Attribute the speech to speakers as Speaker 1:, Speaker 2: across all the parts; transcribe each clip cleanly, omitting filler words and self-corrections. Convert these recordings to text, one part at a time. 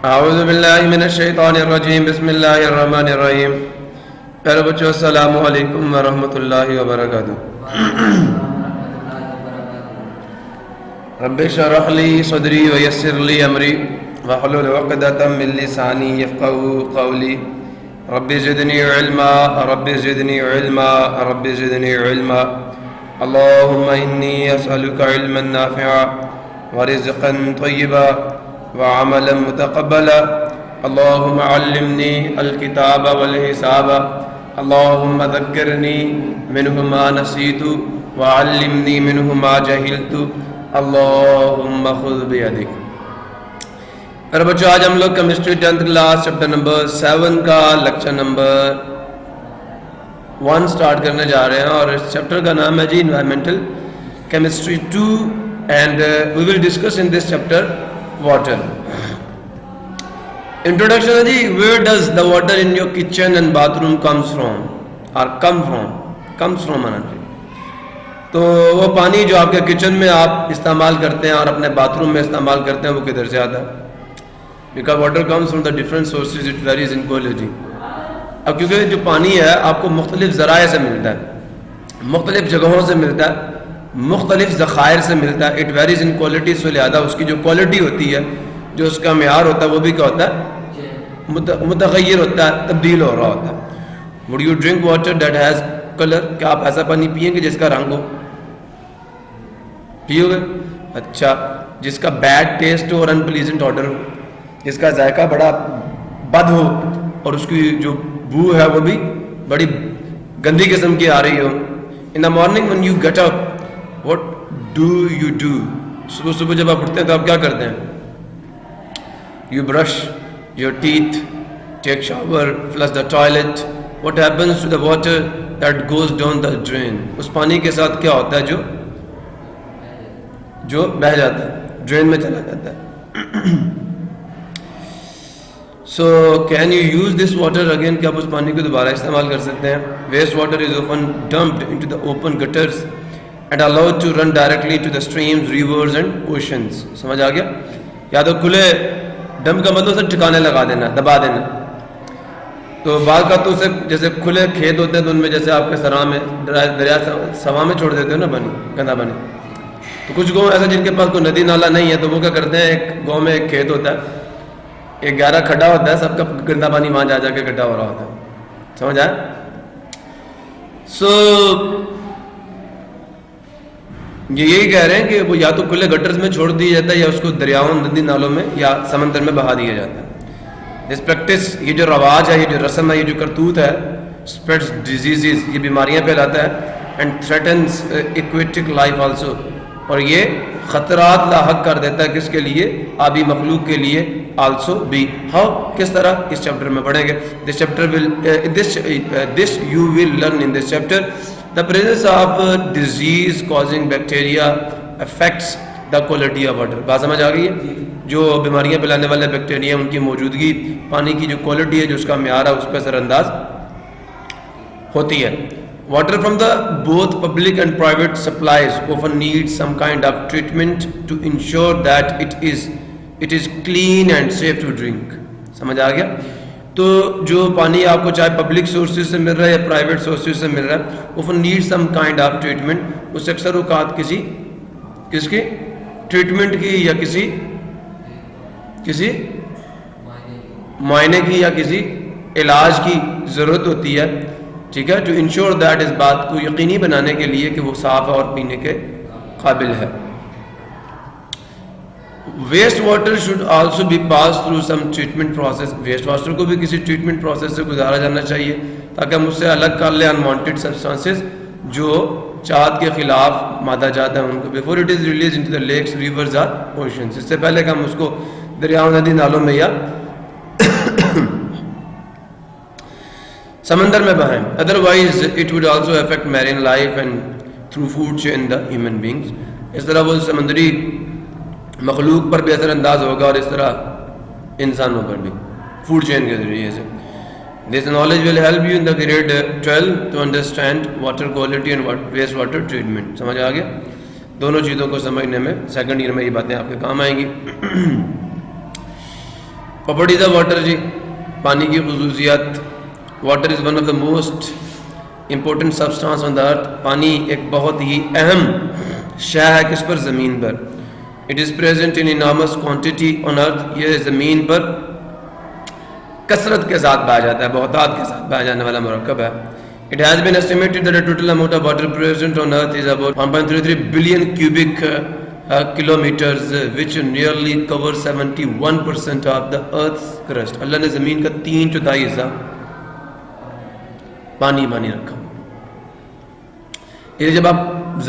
Speaker 1: اعوذ باللہ من الشیطان الرجیم بسم اللہ الرحمن الرحیم. پیارے بچوں السلام علیکم ورحمۃ اللہ وبرکاتہ. رب اشرح لی صدری ویسر لی امری واحلل عقدۃ من لسانی یفقهوا قولی. رب زدنی علما رب زدنی علما رب زدنی علما. اللهم انی اسألک علما نافعا ورزقا طیبا وعملا متقبلا. اللهم علمني الكتاب والحساب. اللهم ذكرني منه ما نسيت وعلمني منه ما جهلت. اللهم خذ بيدك. اور بچوں آج ہم لوگ chemistry 10th class chapter number 7 کا لیکچر نمبر 1 سٹارٹ کرنے جا رہے ہیں، اور اس چیپٹر کا نام ہے جی environmental chemistry 2 and we will discuss in this chapter water. Introduction ہے جی. Where does the water in your kitchen and bathroom comes from آنا جی. تو وہ پانی جو آپ کے کچن میں آپ استعمال کرتے ہیں اور اپنے باتھ روم میں استعمال کرتے ہیں وہ کدھر سے آتا ہے؟ Because water comes from the different sources, it varies in quality. اب کیونکہ جو پانی ہے آپ کو مختلف ذرائع سے ملتا ہے، مختلف جگہوں سے ملتا ہے، مختلف ذخائر سے ملتا ہے. اٹ ویریز ان کوالٹی، سو لہٰذا اس کی جو کوالٹی ہوتی ہے، جو اس کا معیار ہوتا ہے، وہ بھی کیا ہوتا ہے؟ متغیر ہوتا ہے، تبدیل ہو رہا ہوتا ہے. Would you drink water that has colour? کیا آپ ایسا پانی پئیں گے جس کا رنگ ہو؟ پیو گے؟ اچھا. جس کا بیڈ ٹیسٹ ہو اور ان پلیزنٹ آڈر ہو، جس کا ذائقہ بڑا بد ہو اور اس کی جو بو ہے وہ بھی بڑی گندی قسم کی آ رہی ہو. In the morning when you get up, what do you do? صبح جب آپ اٹھتے ہیں تو آپ کیا کرتے ہیں؟ You brush your teeth, take shower, flush the toilet. What happens to the water that goes down the drain? اس پانی کے ساتھ کیا ہوتا ہے جو بہہ جاتا ہے، ڈرین میں چلا جاتا ہے. So can you use this water again? کیا آپ اس پانی کو دوبارہ استعمال کر سکتے ہیں؟ Waste water is often dumped into the open gutters and allowed to run directly to the streams, rivers and oceans. سمجھ آ گیا؟ یا تو کھلے ڈمپ کا مطلب اسے ٹھکانے لگا دینا، دبا دینا. تو بعض کا تو اسے جیسے کھلے کھیت ہوتے ہیں تو ان میں جیسے آپ کے سرا میں دریا سوا میں چھوڑ دیتے ہو نا پانی، گندا پانی. تو کچھ گاؤں ایسا جن کے پاس کوئی ندی نالا نہیں ہے تو وہ کیا کرتے ہیں، ایک گاؤں میں ایک کھیت ہوتا ہے، ایک گہرا کھڈا ہوتا ہے، سب کا گندا پانی وہاں جا جا کے اکٹھا ہو رہا ہوتا ہے. سمجھ آیا؟ سو یہی کہہ رہے ہیں کہ وہ یا تو کھلے گٹرز میں چھوڑ دیا جاتا ہے یا اس کو دریاؤں ندی نالوں میں یا سمندر میں بہا دیا جاتا ہے. دس پریکٹس، یہ جو رواج ہے، یہ جو رسم ہے، یہ جو کرتوت ہے، اسپریڈس ڈیزیزز، یہ بیماریاں پھیلاتا ہے. And threatens aquatic life also, اور یہ خطرات لاحق کر دیتا ہے کس کے لیے؟ آبی مخلوق کے لیے. آلسو بھی. ہاؤ؟ کس طرح؟ اس چیپٹر میں پڑھیں گے. This you will learn in this chapter. The presence of disease causing bacteria affects the quality of water. بات سمجھ آ گئی ہے؟ جو بیماریاں پھیلانے والے بیکٹیریا ان کی موجودگی پانی کی جو کوالٹی ہے، جو اس کا معیار ہے، اس پہ اثر انداز ہوتی ہے. Water from the both public and private supplies often needs some kind of treatment to ensure that it is clean and safe to drink. سمجھ آ گیا؟ تو جو پانی آپ کو چاہے پبلک سورسز سے مل رہا ہے یا پرائیویٹ سورسز سے مل رہا ہے، often needs some kind of treatment. اس اکثر اوقات کس کی ٹریٹمنٹ کی یا کسی معائنے کی یا کسی علاج کی ضرورت ہوتی ہے. ٹھیک ہے؟ ٹو انشور دیٹ، اس بات کو یقینی بنانے کے لیے کہ وہ صاف ہے اور پینے کے قابل ہے. Waste water should also be pass through some treatment process. Waste water کو بھی کسی ٹریٹمنٹ پروسیس سے گزارا جانا چاہیے تاکہ ہم اس سے الگ کر لیں انوانٹیڈ سبسٹانسز جو چاہت کے خلاف مادہ جات ہیں ان کو، before it is release into the lakes, rivers اور اوشنز. اس سے پہلے کہ ہم اس کو دریاؤں ندی نالوں میں یا سمندر میں بہائیں. Otherwise it would also affect marine life and through food chain the human beings. اس طرح وہ سمندری مخلوق پر بھی اثر انداز ہوگا اور اس طرح انسانوں پر بھی فوڈ چین کے ذریعے سے. This knowledge will help you in the grade 12 to understand water quality and waste water treatment. سمجھ آ گیا؟ دونوں چیزوں کو سمجھنے میں سیکنڈ ایئر میں یہ باتیں آپ کے کام آئیں گی. پراپرٹیز آف واٹر جی، پانی کی خصوصیات. Water is one of the most important substance on the earth. پانی ایک بہت ہی اہم شے ہے کس پر؟ زمین پر. It is present in enormous quantity on earth. یہ زمین پر کثرت کے ساتھ پایا جاتا ہے، بہتات کے ساتھ پایا جانے والا مرکب ہے. It has been estimated that the total amount of water present on earth is about 1.33 billion cubic kilometers, which nearly covers 71% of the earth's crust. اللہ نے زمین کا 3/4 حصہ پانی رکھا. یہ جب آپ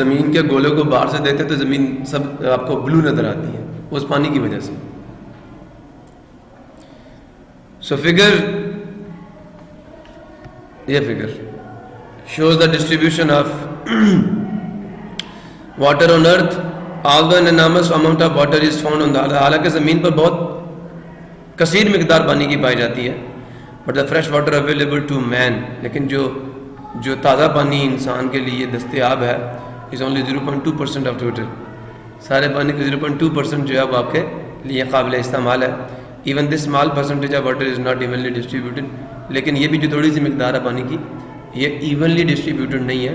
Speaker 1: زمین کے گولے کو باہر سے دیکھتے تو زمین سب آپ کو بلو نظر آتی ہے، اس پانی کی وجہ سے. So یہ figure shows the distribution of water on earth. Although an enormous amount of water is found on the earth, حالانکہ زمین پر بہت کثیر مقدار پانی کی پائی جاتی ہے. But the fresh water available to man, لیکن جو تازہ پانی انسان کے لیے دستیاب ہے is only 0.2% of total. سارے پانی کا 0.2% جو ہے وہ آپ کے لیے قابل استعمال ہے. Even this small percentage of water is not evenly distributed. لیکن یہ بھی جو تھوڑی سی مقدار ہے پانی کی، یہ ایونلی ڈسٹریبیوٹڈ نہیں ہے،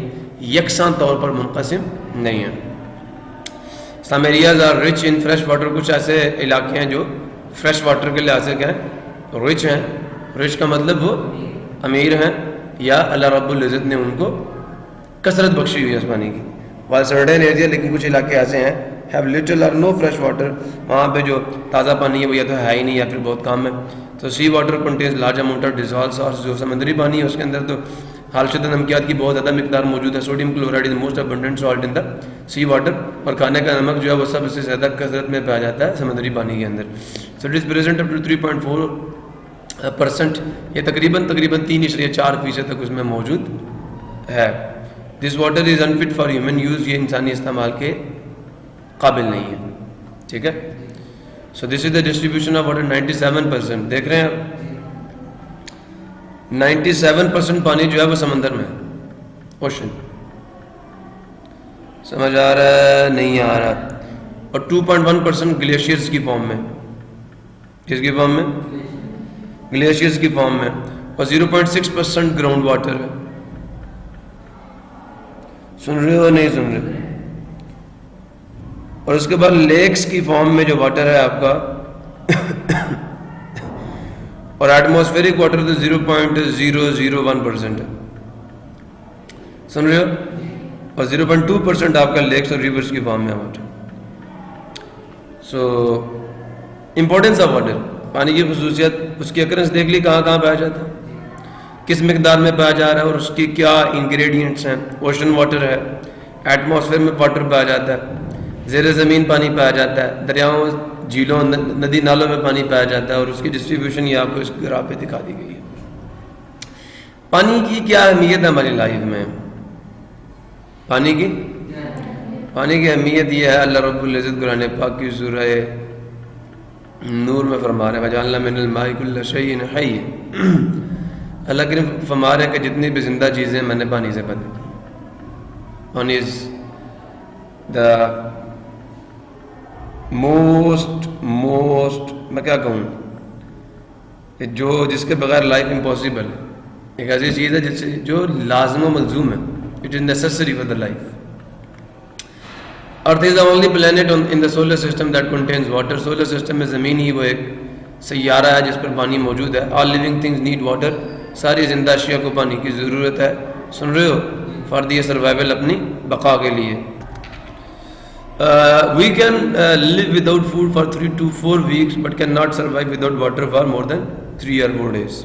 Speaker 1: یکساں طور پر منقسم نہیں ہے. Some areas are rich in fresh water. کچھ ایسے علاقے ہیں جو فریش واٹر کے لحاظ سے کیا ہیں؟ رچ ہیں. رچ کا مطلب وہ امیر ہیں یا اللہ رب العزت نے ان کو کثرت بخشی ہوئی ہے اس پانی کی. while certain areas، لیکن کچھ علاقے ایسے ہیں have little or no fresh water، وہاں پہ جو تازہ پانی ہے وہ یا تو ہے ہی نہیں یا پھر بہت کم ہے. تو سی water contains large amount of dissolved salts. جو سمندری پانی ہے اس کے اندر تو حال شدہ نمکیات کی بہت زیادہ مقدار موجود ہے. Sodium chloride is most abundant salt in the sea water. اور کھانے کا نمک جو ہے وہ سب سے زیادہ کثرت میں پایا جاتا ہے سمندری پانی کے اندر. So it is present up to 3.4%. یہ تقریباً 3.4% تک اس میں موجود ہے. This water is unfit for human use. یہ انسانی استعمال کے قابل نہیں ہے. ٹھیک ہے. So this is the distribution of water. 97%. دیکھ رہے ہیں آپ 97% پانی جو ہے وہ سمندر میں اوشن. سمجھ آ رہا ہے؟ نہیں آ رہا. اور 2.1% گلیشیئرز کی فارم میں. کس کی فارم میں؟ گلیشیئرز کی فارم میں. اور 0.6% گراؤنڈ واٹر ہے. سن رہے ہو نہیں سن رہے؟ اور اس کے بعد لیکس کی فارم میں جو واٹر ہے آپ کا اور ایٹماسفیرک واٹر تو 0.001% ہے. سن رہے ہو؟ اور 0.2% آپ کا لیکس اور ریورس کی فارم میں water. So importance of water, پانی کی خصوصیت، اس کی اکرنس دیکھ لی کہاں کہاں پایا جاتا ہے، کس مقدار میں پایا جا رہا ہے اور اس کی کیا انگریڈینٹس ہیں. اوشن واٹر ہے، ایٹماسفیئر میں واٹر پایا جاتا ہے، زیر زمین پانی پایا جاتا ہے، دریاؤں، جھیلوں، ندی نالوں میں پانی پایا جاتا ہے. اور اس کی ڈسٹریبیوشن یہ آپ کو اس گراف پہ دکھا دی گئی ہے. پانی کی کیا اہمیت ہے ہماری لائف میں؟ پانی کی اہمیت یہ ہے، اللہ رب العزت قرآن پاک کی سورہ نور میں فرما رہے ہیں وَجَعَلْنَا مِنَ الْمَاءِ كُلَّ شَيْءٍ حَيٍّ. اللہ کریم فرما رہے ہیں کہ جتنی بھی زندہ چیزیں میں نے پانی سے پیدا کی. پانی از دا موسٹ میں کیا کہوں کہ جس کے بغیر لائف امپاسبل ہے. ایک ایسی چیز ہے جو لازم و ملزوم ہے. It is necessary for the life. Earth is the only planet in the solar system that contains water. Solar system میں زمین ہی وہ ایک سیارہ ہے جس پر پانی موجود ہے. آل لیونگ تھنگز نیڈ واٹر. ساری زندہ اشیاء کو پانی کی ضرورت ہے. سن رہے ہو؟ فار دی سروائیول، اپنی بقا کے لیے. We can live without food for 3 to 4 weeks but cannot survive without water for more than 3 or 4 days.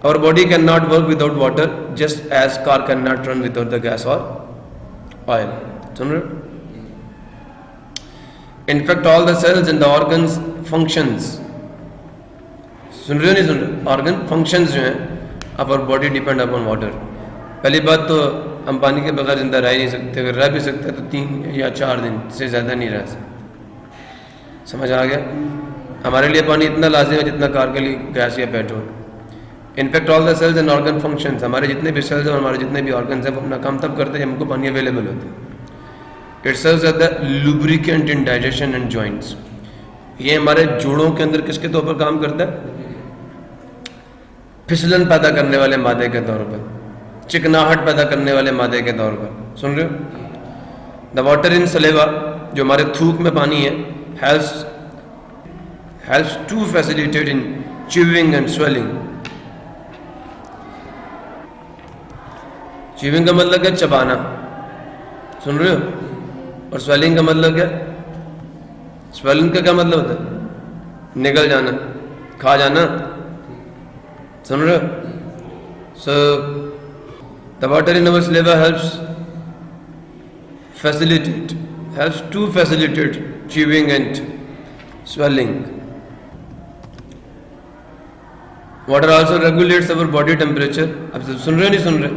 Speaker 1: Our body cannot work without water just as car cannot run without the gas or oil. سن رہے؟ In fact, all the cells and the organs functions. سن رہے ہو نہیں سن رہے؟ organ functions جو ہیں our body depend upon water. پہلی بات تو ہم پانی کے بغیر زندہ رہ ہی نہیں سکتے. اگر رہ بھی سکتے تو 3 یا 4 دن سے زیادہ نہیں رہ سکتے. سمجھ آ گیا؟ ہمارے لیے پانی اتنا لازم ہے جتنا کار کے لیے گیس یا petrol. In fact all the cells and organ functions. ہمارے جتنے بھی سیلز ہیں اور ہمارے جتنے بھی آرگنز ہیں وہ اپنا کام تب کرتے ہیں جب ہم کو پانی اویلیبل ہوتا ہے. It serves as the lubricant in digestion and joints. یہ ہمارے جوڑوں کے اندر کس کے طور پر کام کرتا ہے؟ پھسلن پیدا کرنے والے مادے کے طور پر، چکناہٹ پیدا کرنے والے مادے کے طور پر. سن رہے ہو؟ دا واٹر ان سلیوا، جو ہمارے تھوک میں پانی ہے، helps to facilitate in chewing and swelling. Chewing کا مطلب ہے چبانا، سن رہے ہو؟ اور سویلنگ کا مطلب کیا؟ سویلنگ کا کیا مطلب ہوتا ہے؟ نگل جانا، کھا جانا. سن رہے ہو؟ سو the water in our saliva helps to facilitate chewing and swelling. Water also regulates our body temperature. اب سن رہے نہیں سن رہے؟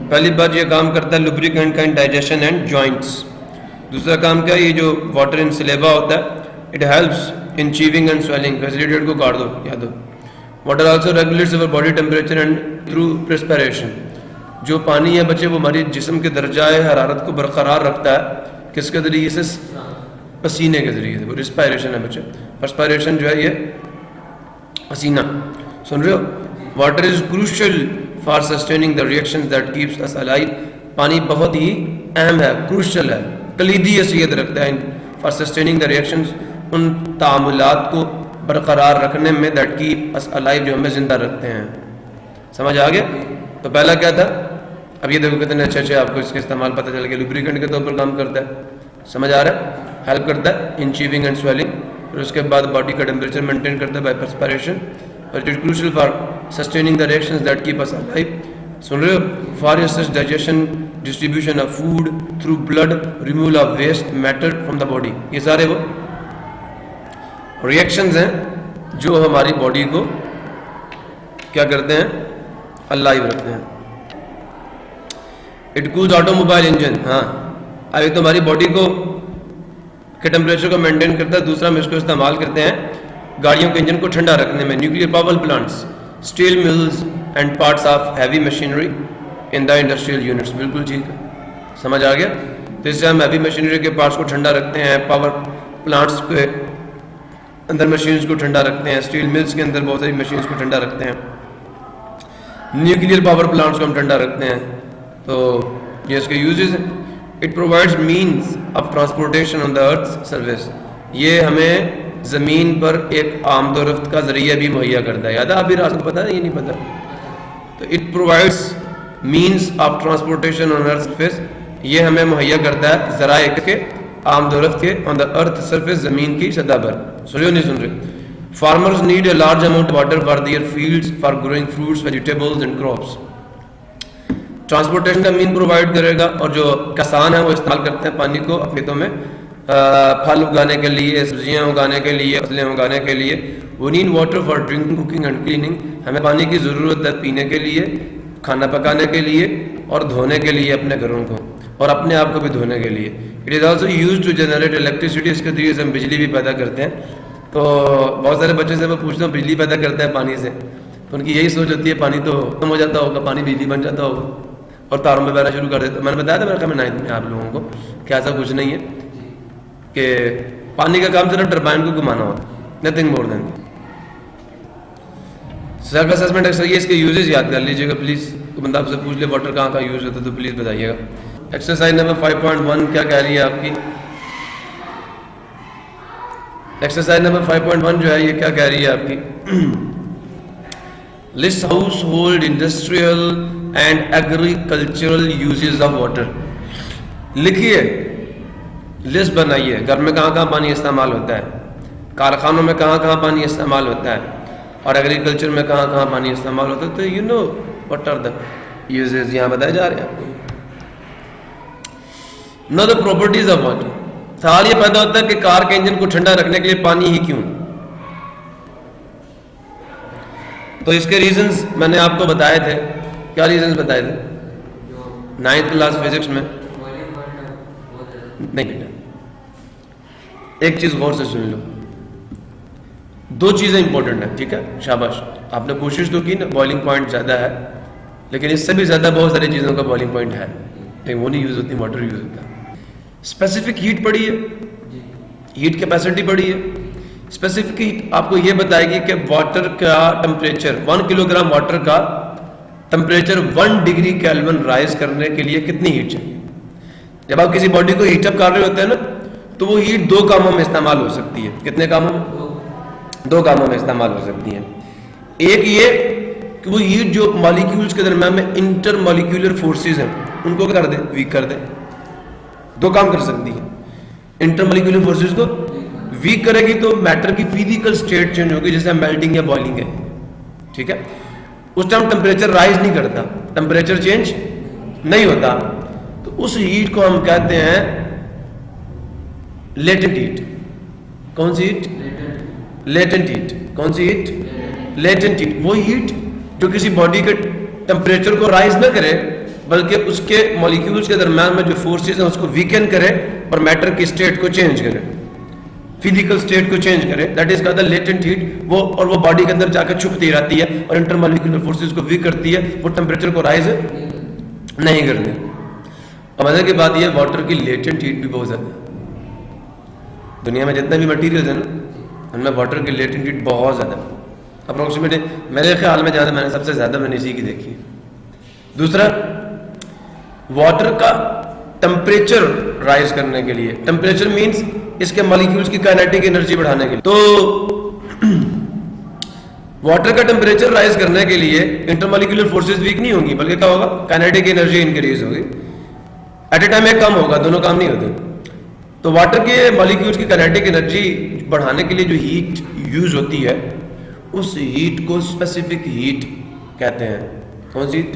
Speaker 1: پہلی بات یہ کام کرتا ہے lubricant کا digestion and joints. دوسرا کام کیا ہے؟ یہ جو واٹر ان سلیوا ہوتا ہے it helps in chewing and swelling. facilitate کو کاٹ دو، یاد ہو. Water also regulates our body temperature and through perspiration. جو پانی ہے بچے وہ ہماری جسم کے درجہ حرارت کو برقرار رکھتا ہے. کس کے ذریعے سے؟ پسینے کے ذریعے سے. وہ ریسپائریشن ہے بچے. پرسپائریشن جو ہے یہ پسینہ. سن رہے ہو؟ Water is crucial for sustaining the reactions that keeps us alive. پانی بہت ہی اہم ہے، کروشل ہے، کلیدی حیثیت رکھتا ہے فار سسٹیننگ دا ریئیکشنز، ان تعاملات کو برقرار رکھنے میں، دیٹ کیپ اس الائیو، جو ہمیں زندہ رکھتے ہیں. سمجھ آ گیا؟ تو پہلا کیا تھا؟ اب یہ دیکھو کتنے اچھے آپ کو اس کے استعمال پتہ چل گیا. لوبریکنٹ کے طور پر کام کرتا ہے، سمجھ آ رہا ہے؟ ہیلپ کرتا ہے ان چیونگ اینڈ سویلنگ. پھر اس کے بعد باڈی کا ٹیمپریچر مینٹین کرتا ہے بائی پرسپائریشن. اور it is crucial for sustaining the reactions that keep us alive. سن رہے ہو؟ For instance digestion, distribution of food through blood, removal of waste matter from the body. یہ سارے وہ ریئیکشنز ہیں جو ہماری باڈی کو کیا کرتے ہیں؟ الائیو رکھتے ہیں. It cools auto mobile engine. ہاں، ابھی تو ہماری باڈی کو کے ٹیمپریچر کو مینٹین کرتا ہے. دوسرا ہم اس کو استعمال کرتے ہیں گاڑیوں کے انجن کو ٹھنڈا رکھنے میں. Nuclear power plants, steel mills and parts of heavy machinery in the industrial units. بالکل ٹھیک ہے، سمجھ آ گیا؟ تو اس سے ہم ہیوی مشینری کے پارٹس کو ٹھنڈا رکھتے ہیں، پاور پلانٹس کے اندر مشینز کو ٹھنڈا رکھتے ہیں، اسٹیل ملز کے اندر بہت ساری مشینز کو ٹھنڈا رکھتے ہیں، نیوکلیئر پاور پلانٹس کو ہم ٹھنڈا رکھتے ہیں. تو یہ اس کے یوزز ہیں. It provides means of transportation on the earth service. یہ ہمیں زمین پر ایک آمد و رفت کا ذریعہ بھی مہیا کرتا ہے. یاد ہے؟ ابھی راستہ پتہ ہے؟ یہ نہیں پتہ. تو it provides means of transportation on earth surface. یہ ہمیں مہیا کرتا ہے ذرائع کے آمد و رفت کے آن دا ارتھ سرفیس، زمین کی سطح پر. سن رہے ہو نہیں سن رہے؟ Farmers need a large amount of water for their fields for growing fruits, vegetables and crops. Transportation کا مین پرووائڈ کرے گا، اور جو کسان ہیں وہ استعمال کرتے ہیں پانی کو اپنے کھیتوں میں پھل اگانے کے لیے، سبزیاں اگانے کے لیے، فصلیں اگانے کے لیے. We need water for drinking, cooking and cleaning. ہمیں پانی کی ضرورت ہے پینے کے لیے، کھانا پکانے کے لیے اور دھونے کے لیے اپنے گھروں کو، اور اپنے آپ کو بھی دھونے کے لیے. It is also used to generate electricity. اس کے ذریعے سے ہم بجلی بھی پیدا کرتے ہیں. تو بہت سارے بچے سے میں پوچھتا ہوں بجلی پیدا کرتا ہے پانی سے، تو ان کی یہی سوچ ہوتی ہے پانی تو ختم ہو جاتا ہوگا، پانی بجلی بن جاتا ہوگا اور تاروں میں بہنا شروع کر دیتا. میں نے بتایا تھا میرے خیال میں آپ لوگوں کو کہ ایسا کچھ نہیں ہے، کہ پانی کا کام صرف ٹربائن کو گھمانا ہوتا ہے، نتھنگ مور دین. سیلف اسسمنٹ ایکسرسائز، اس کے یوزز یاد کر لیجیے گا پلیز. کوئی بندہ آپ سے پوچھ لے واٹر کہاں کہاں یوز ہوتا ہے تو پلیز بتائیے گا. ایکسرسائز نمبر 5.1 کیا کہہ رہی ہے آپ کی؟ ایکسرسائز نمبر 5.1 جو ہے یہ کیا کہہ رہی ہے آپ کی؟ List house hold, industrial and agricultural uses of water. لکھیے، لسٹ بنائیے، گھر میں کہاں کہاں پانی استعمال ہوتا ہے، کارخانوں میں کہاں کہاں پانی استعمال ہوتا ہے، اور ایگریکلچر میں کہاں کہاں پانی استعمال ہوتا ہے. تو you know what are the uses یہاں بتائے جا رہے ہیں. Know the properties of water. سوال یہ پیدا ہوتا ہے کہ کار کے انجن کو ٹھنڈا رکھنے کے لیے پانی ہی کیوں؟ تو اس کے ریزنز میں نے آپ کو بتائے تھے. کیا ریزنز بتائے تھے 9th کلاس فزکس میں؟ نہیں بیٹا، ایک چیز غور سے سن لو. دو چیزیں امپورٹنٹ ہیں، ٹھیک ہے؟ شاباش، آپ نے کوشش تو کی نا. بوائلنگ پوائنٹ زیادہ ہے، لیکن اس سے بھی زیادہ بہت ساری چیزوں کا بوائلنگ پوائنٹ ہے، لیکن وہ نہیں یوز ہوتی، واٹر یوز ہوتا ہے. اسپیسیفک ہیٹ پڑی ہے، ہیٹ کیپیسٹی پڑی ہے، اسپیسیفک ہیٹ آپ کو یہ بتائے گی کہ واٹر کا ٹمپریچر 1 کلو گرام واٹر کا ٹمپریچر 1 ڈگری کیلون رائز کرنے کے لیے کتنی ہیٹ چاہیے. جب آپ کسی باڈی کو ہیٹ اپ کر رہے ہوتے ہیں نا تو وہ ہیٹ 2 کاموں میں استعمال ہو سکتی ہے. کتنے کاموں میں؟ 2 کاموں میں استعمال ہو سکتی ہے. ایک یہ کہ وہ ہیٹ جو مالیکیولز کے درمیان میں انٹر مالیکولر فورسز ہیں ان کو کر دے، ویک کر دے. 2 کام کر سکتی ہے. انٹر مالیکولر فورسز کو ویک کرے گی تو میٹر کی فزیکل اسٹیٹ چینج ہوگی، جیسے میلٹنگ یا بوائلنگ ہے. ٹھیک ہے، اس ٹائم ٹمپریچر رائز نہیں کرتا، ٹمپریچر چینج نہیں ہوتا. تو اس ہیٹ کو ہم کہتے ہیں لیٹنٹ ہیٹ. کون سی ہیٹ؟ Latent heat. کون سی ہیٹ؟ Latent heat. وہ ہیٹ جو کسی باڈی کے ٹمپریچر کو رائز نہ کرے بلکہ اس کے مالیکیولز کے درمیان میں جو فورسز ہیں اس کو ویکن کرے اور میٹر کی اسٹیٹ کو چینج کرے، فزیکل اسٹیٹ کو چینج کرے. That is called latent heat. وہ باڈی کے اندر جا کے چھپتی رہتی ہے اور انٹر مالیکولر فورسز کو ویک کرتی ہے، وہ ٹمپریچر کو رائز نہیں کرتی. اور مزے کی بات یہ واٹر کی لیٹنٹ ہیٹ بھی بہت زیادہ ہے. دنیا میں جتنے بھی مٹیریلز ہیں نا ان میں واٹر کی لیٹنٹ ہیٹ بہت زیادہ ہے. اپروکسیمیٹلی میرے خیال میں جہاں میں نے سب سے زیادہ میں نے اسی کی دیکھی. دوسرا، واٹر کا ٹمپریچر رائز کرنے کے لیے، ٹمپریچر مینس اس کے مالیکیولز کی کائنیٹک انرجی بڑھانے کے لیے. تو واٹر کا ٹمپریچر رائز کرنے کے لیے انٹر مالیکولر فورسز ویک نہیں ہوں گی بلکہ کیا ہوگا؟ کائنیٹک انرجی انکریز ہوگی. ایٹ اے ٹائم ایک کام ہوگا، دونوں کام نہیں ہوتے. تو واٹر کے مالیکیولز کی کائنیٹک انرجی بڑھانے کے لیے جو ہیٹ یوز ہوتی ہے اس ہیٹ کو اسپیسیفک ہیٹ کہتے ہیں. کون سی ہیٹ؟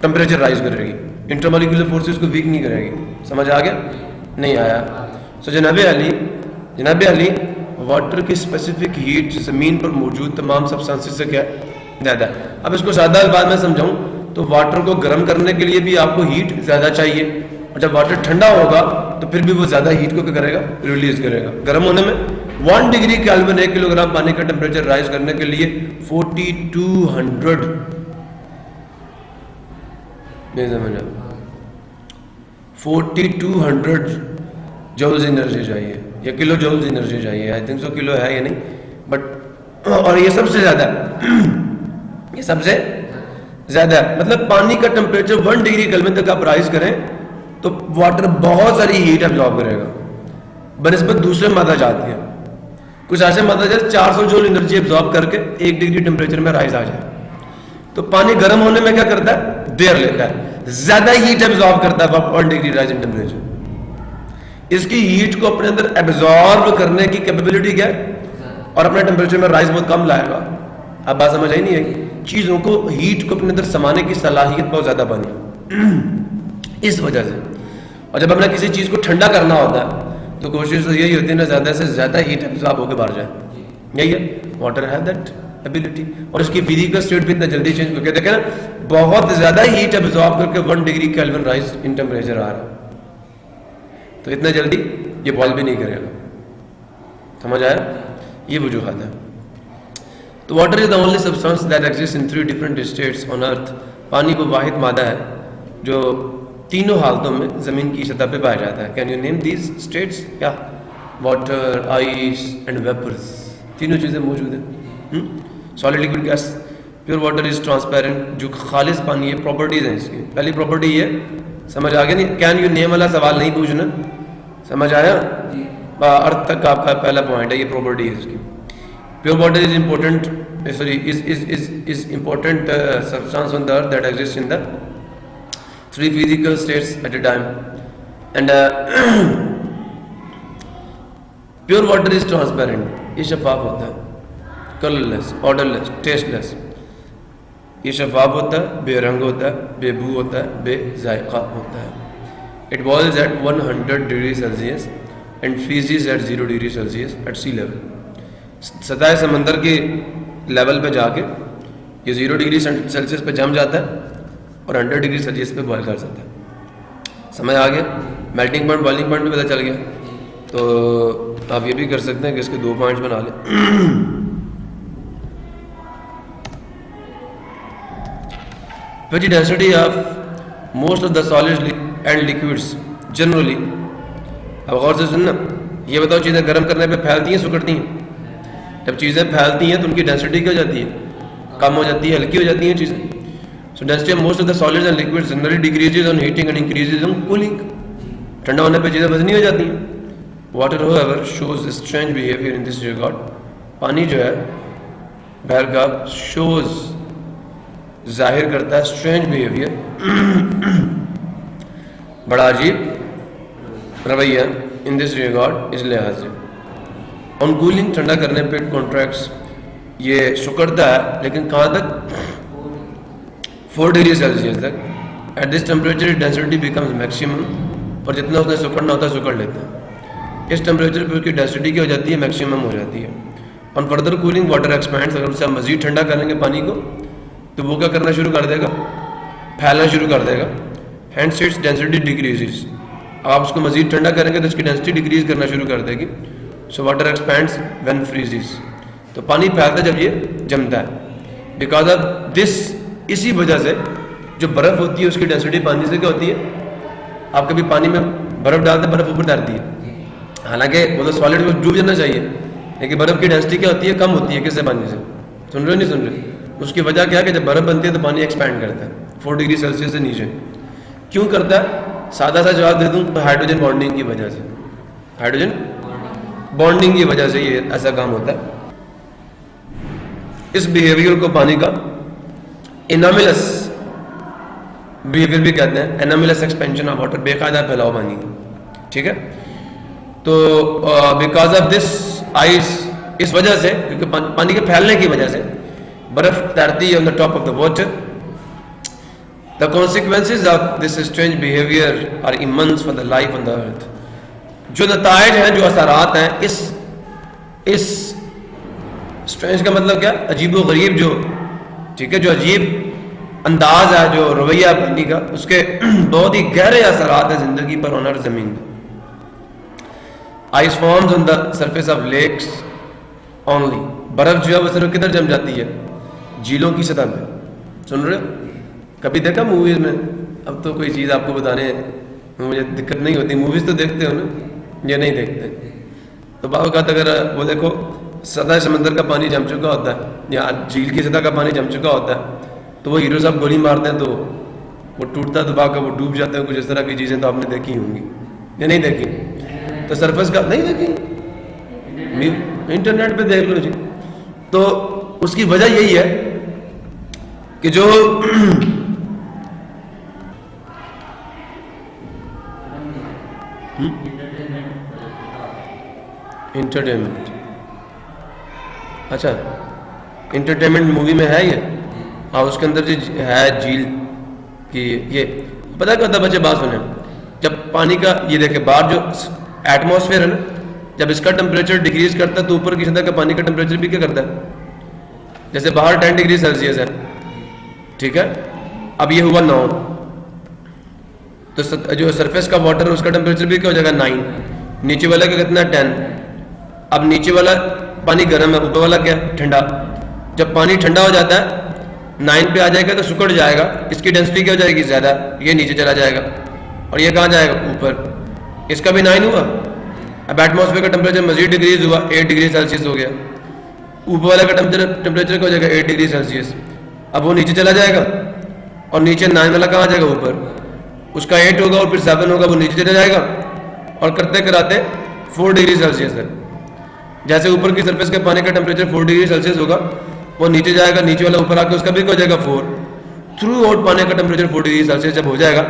Speaker 1: ٹمپریچر رائز کرے گی، انٹر مالیکولر فورسز کو ویک نہیں کرے گی. سمجھ آ گیا؟ نہیں آیا؟ سو جناب علی واٹر کی اسپیسیفک ہیٹ زمین پر موجود تمام سبسٹانسز سے کیا زیادہ ہے. اب اس کو سادہ الفاظ میں سمجھاؤں تو واٹر کو گرم کرنے کے لیے بھی آپ کو ہیٹ زیادہ چاہیے، اور جب واٹر ٹھنڈا ہوگا تو پھر بھی وہ زیادہ ہیٹ کو کیا کرے گا؟ ریلیز کرے گا. گرم ہونے میں 1 ڈگری کیلوین 1 کلو گرام پانی کا ٹمپریچر رائز کرنے کے لیے 4200 نہیں سمجھا 4200 جولز انرجی چاہیے یا کلو جولز انرجی چاہیے. آئی تھنک سو کلو ہے یا نہیں بٹ، اور یہ سب سے زیادہ ہے، یہ سب سے زیادہ ہے. مطلب پانی کا ٹمپریچر 1 ڈگری کیلوین تک آپ رائز کریں تو واٹر بہت ساری ہیٹ ابزارب کرے گا بنسبت دوسرے مادہ جات کے. کچھ ایسے مادہ جات 400 جول انرجی ابزارب کر کے 1 ڈگری ٹمپریچر میں رائز آ جائے. تو پانی گرم ہونے میں کیا کرتا ہے؟ دیر لیتا ہے، زیادہ ہیٹ ابزارب کرتا ہے 1 ڈگری رائز ان ٹمپریچر. اس کی ہیٹ کو اپنے اندر ایبزارب کرنے کی کیپیبلٹی کیا ہے اور اپنے ٹمپریچر میں رائز بہت کم لائے گا. اب بات سمجھ آئی نہیں ہے؟ چیزوں کو ہیٹ کو اپنے اندر سمانے کی صلاحیت بہت زیادہ بنی اس وجہ سے. اور جب ہمیں کسی چیز کو ٹھنڈا کرنا ہوتا ہے تو کوشش تو یہی ہوتی ہے نا زیادہ سے زیادہ ہیٹ ابزارب ہو کے باہر جائے. یہی ہے واٹر ہیو دیٹ ایبلٹی. اور اس کی فزیکل اسٹیٹ بھی اتنا جلدی چینج ہو کے دیکھیں نا بہت زیادہ ہیٹ ابزارب کر کے 1 degree kelvin rise in temperature آ رہا ہے تو اتنا جلدی یہ بوائل بھی نہیں کرے گا. سمجھ آیا؟ یہ وجوہات ہے. تو water is the only substance that exist in 3 different states on earth. پانی کو واحد مادہ ہے جو تینوں حالتوں میں زمین کی سطح پہ پایا جاتا ہے. Can you name these states? کیا؟ Water, ice and vapours. تینوں چیزیں موجود ہیں. Solid, liquid, gas. Pure water is transparent. جو خالص پانی ہے پراپرٹیز ہیں اس کی. پہلی پراپرٹی یہ سمجھ آ گیا نہیں؟ کین یو نیم والا سوال نہیں پوچھنا. سمجھ آیا؟ ارتھ تک آپ کا پہلا پوائنٹ ہے، یہ پراپرٹی ہے اس کی. Pure water is important is important substance on the earth that exists in the 3 physical states at a time. And pure water is transparent. یہ شفاف ہوتا ہے، کلرلیس، آرڈرلیس، ٹیسٹلیس. یہ شفاف ہوتا ہے، بے رنگ ہوتا ہے، بے بو ہوتا ہے، بے ذائقہ ہوتا ہے. It boils at 100 degrees Celsius and freezes at 0 degrees Celsius at sea level. سطح سمندر کے لیول پہ جا کے یہ 0 ڈگری سیلسیس پہ جم جاتا ہے اور 100 ڈگری سیلسیس پہ بوائل کر سکتا ہے. سمجھ آ گیا؟ میلٹنگ پوائنٹ، بوائلنگ پوائنٹ بھی پتہ چل گیا. تو آپ یہ بھی کر سکتے ہیں کہ اس کے 2 پوائنٹس بنا لیں. پھر the density of most of the solid and liquids generally. اب غور سے سننا، یہ بتاؤ چیزیں گرم کرنے پہ پھیلتی ہیں سکڑتی ہیں؟ جب چیزیں پھیلتی ہیں تو ان کی ڈینسٹی کیا ہو جاتی ہے؟ کم ہو جاتی ہے، ہلکی ہو جاتی ہیں چیزیں. So density of most of the solids and liquids generally decreases on heating and increases on cooling. ٹھنڈا ہونے پہ چیزیں وزنی ہو جاتی ہیں. Water however shows strange behavior in this regard. پانی جو ہے بہر کا شوز ظاہر کرتا ہے اسٹرینج بیہیویئر، بڑا عجیب رویہ ان دس ریگارڈ، اس لحاظ سے. آن کولنگ ٹھنڈا کرنے پہ کانٹریکٹس، یہ سکڑتا ہے لیکن کہاں تک؟ 4 ڈگری سیلسیس تک. At this temperature density becomes maximum, اور جتنا اس نے سکڑنا ہوتا ہے سکڑ لیتا ہے. اس ٹیمپریچر پہ اس کی ڈینسٹی کیا ہو جاتی ہے؟ میکسیمم ہو جاتی ہے. آن فردر کولنگ واٹر ایکسپینڈس، اگر اسے مزید ٹھنڈا کریں گے پانی کو تو وہ کیا کرنا شروع کر دے گا؟ پھیلنا شروع کر دے گا. And its density decreases. آپ اس کو مزید ٹھنڈا کریں گے تو اس کی ڈینسٹی ڈیکریز کرنا شروع کر دے گی. سو واٹر ایکسپینڈس وین فریزز، تو پانی پھیلتا ہے جب یہ جمتا ہے. بیکاز آف دس، اسی وجہ سے جو برف ہوتی ہے اس کی ڈینسٹی پانی سے کیا ہوتی ہے؟ آپ کبھی پانی میں برف ڈالتے برف اوپر تیرتی ہے، حالانکہ وہ تو سالڈ کو ڈوب جانا چاہیے، لیکن برف کی ڈینسٹی کیا ہوتی ہے؟ کم ہوتی ہے. کس سے؟ پانی سے. سن رہے ہو نہیں سن رہے؟ اس کی وجہ کیا ہے کہ جب برف بنتی ہے تو پانی ایکسپینڈ کرتا ہے 4 ڈگری سیلسیس سے نیچے. کیوں کرتا ہے؟ سادہ سا جواب دے دوں تو ہائیڈروجن بانڈنگ کی وجہ سے. ہائیڈروجن بانڈنگ کی وجہ سے یہ ایسا کام ہوتا ہے. اس بیہیویئر کو پانی کا اناملس بیہیویئر بھی کہتے ہیں. اناملس ایکسپینشن آف واٹر، بے قاعدہ پھیلاؤ پانی کا. ٹھیک ہے. تو بیکاز آف دس آئس، اس وجہ سے، کیونکہ پانی کے پھیلنے کی وجہ سے برف تیرتی ہے on the top of the water. The consequences of this strange behaviour are immense for the life on the earth. جو نتائج ہیں، جو اثرات ہیں اس اسٹرینج کا مطلب کیا؟ عجیب و غریب، جو ٹھیک ہے، جو عجیب انداز ہے، جو رویہ پانی کا، اس کے بہت ہی گہرے اثرات ہیں زندگی پر آن ارتھ، زمین پر. Ice forms on the surface of lakes only. برف جو ہے وہ صرف کدھر جم جاتی ہے؟ جھیلوں کی سطح پہ. سن رہے؟ کبھی دیکھا موویز میں؟ اب تو کوئی چیز آپ کو بتانے مجھے دقت نہیں ہوتی. موویز تو دیکھتے ہو نا، یہ نہیں دیکھتے. تو بعض اوقات اگر وہ دیکھو سطح سمندر کا پانی جم چکا ہوتا ہے یا جھیل کی سطح کا پانی جم چکا ہوتا ہے تو وہ ہیرو صاحب گولی مارتے ہیں تو وہ ٹوٹتا دبا کر وہ ڈوب جاتے ہیں. کچھ اس طرح کی چیزیں تو آپ نے دیکھی ہوں گی یا نہیں دیکھی؟ تو سرفس کا نہیں دیکھی، انٹرنیٹ پہ دیکھ لو جی. تو اس کی وجہ یہی ہے کہ جو انٹرٹینمنٹ، اچھا انٹرٹینمنٹ مووی میں ہے یہ. ہاں اس کے اندر جو ہے جھیل کی، یہ پتہ کیا ہوتا ہے بچے؟ بات سنیں. جب پانی کا یہ دیکھیں باہر جو ایٹماسفیئر ہے نا، جب اس کا ٹمپریچر ڈیکریز کرتا ہے تو اوپر کی سطح کا پانی کا ٹمپریچر بھی کیا کرتا ہے؟ جیسے باہر 10 ڈگری سیلسیس ہے، ٹھیک ہے، اب یہ ہوا 9، تو جو سرفیس کا واٹر ہے اس کا ٹمپریچر بھی کیا ہو جائے گا؟ 9. نیچے والا کا کتنا؟ 10. اب نیچے والا پانی گرم ہے، اوپر والا کیا؟ ٹھنڈا. جب پانی ٹھنڈا ہو جاتا ہے 9 پہ آ جائے گا تو سکڑ جائے گا، اس کی ڈینسٹی کیا ہو جائے گی؟ زیادہ. یہ نیچے چلا جائے گا اور یہ کہاں جائے گا؟ اوپر. اس کا بھی 9 ہوا. اب ایٹماسفیئر کا ٹمپریچر مزید ڈگریز ہوا، 8 ڈگری سیلسیس ہو گیا. اوپر والا کا ٹمپریچر کیا ہو جائے گا؟ 8 ڈگری سیلسیس. اب وہ نیچے چلا جائے گا اور نیچے 9 والا کہاں جائے گا؟ اوپر. اس کا 8 ہوگا اور پھر 7 ہوگا، وہ نیچے چلا جائے گا اور کرتے کراتے 4 ڈگری سیلسیس تک. جیسے اوپر کی سرفیس کے پانی کا ٹمپریچر 4 ڈگری سیلسیس ہوگا، وہ نیچے جائے گا، نیچے والا اوپر آ کے اس کا بھی ہو جائے گا 4. تھرو آؤٹ پانی کا ٹمپریچر 4 ڈگری سیلسیس جب ہو جائے گا،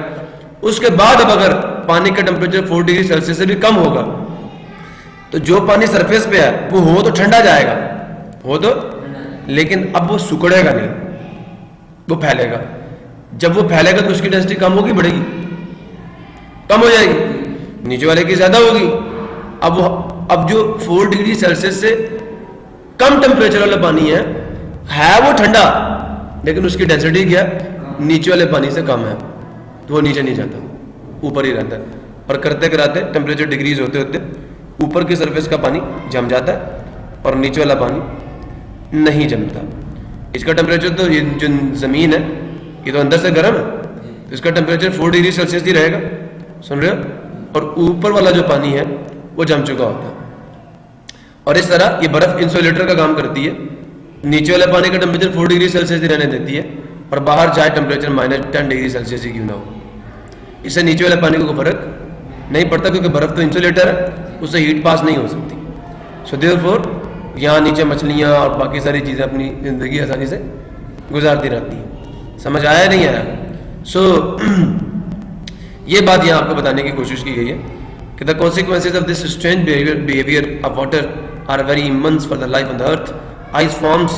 Speaker 1: اس کے بعد اب اگر پانی کا ٹمپریچر 4 ڈگری سیلسیس سے بھی کم ہوگا تو جو پانی سرفیس پہ ہے وہ ہو تو ٹھنڈا جائے گا، ہو تو، لیکن اب وہ سکڑے گا نہیں، وہ پھیلے گا. جب وہ پھیلے گا تو اس کی ڈینسٹی کم ہوگی، بڑھے گی؟ کم ہو جائے گی. نیچے والے کی زیادہ ہوگی. اب جو 4 ڈگری سیلسیس سے کم ٹمپریچر والا پانی ہے وہ ٹھنڈا، لیکن اس کی ڈینسٹی کیا؟ نیچے والے پانی سے کم ہے، تو وہ نیچے نہیں جاتا، اوپر ہی رہتا ہے. اور کرتے کراتے ٹمپریچر ڈگریز ہوتے ہوتے اوپر کی سرفیس کا پانی جم جاتا ہے اور نیچے والا پانی نہیں جمتا. اس کا ٹمپریچر تو یہ جو زمین ہے یہ تو اندر سے گرم ہے، تو اس کا ٹمپریچر 4 ڈگری سیلسیس ہی رہے گا. سن رہے ہو؟ اور اوپر والا جو پانی ہے وہ جم چکا ہوتا ہے. اور اس طرح یہ برف انسولیٹر کا کام کرتی ہے, نیچے والے پانی کا ٹمپریچر 4 ڈگری سیلسیس ہی رہنے دیتی ہے, اور باہر چاہے ٹمپریچر -10 ڈگری سیلسیس ہی کیوں نہ ہو, اس سے نیچے والے پانی کو کوئی فرق نہیں پڑتا, کیونکہ برف تو انسولیٹر ہے, اس سے ہیٹ پاس نہیں ہو سکتی. سو دیئرفور یہاں نیچے مچھلیاں اور باقی ساری چیزیں اپنی زندگی آسانی سے گزارتی رہتی ہیں. سمجھ آیا نہیں آیا؟ سو یہ بات یہاں آپ کو بتانے کی کوشش کی گئی ہے کہ the consequences of this strange behavior of water are very immense for the life on the earth. Ice forms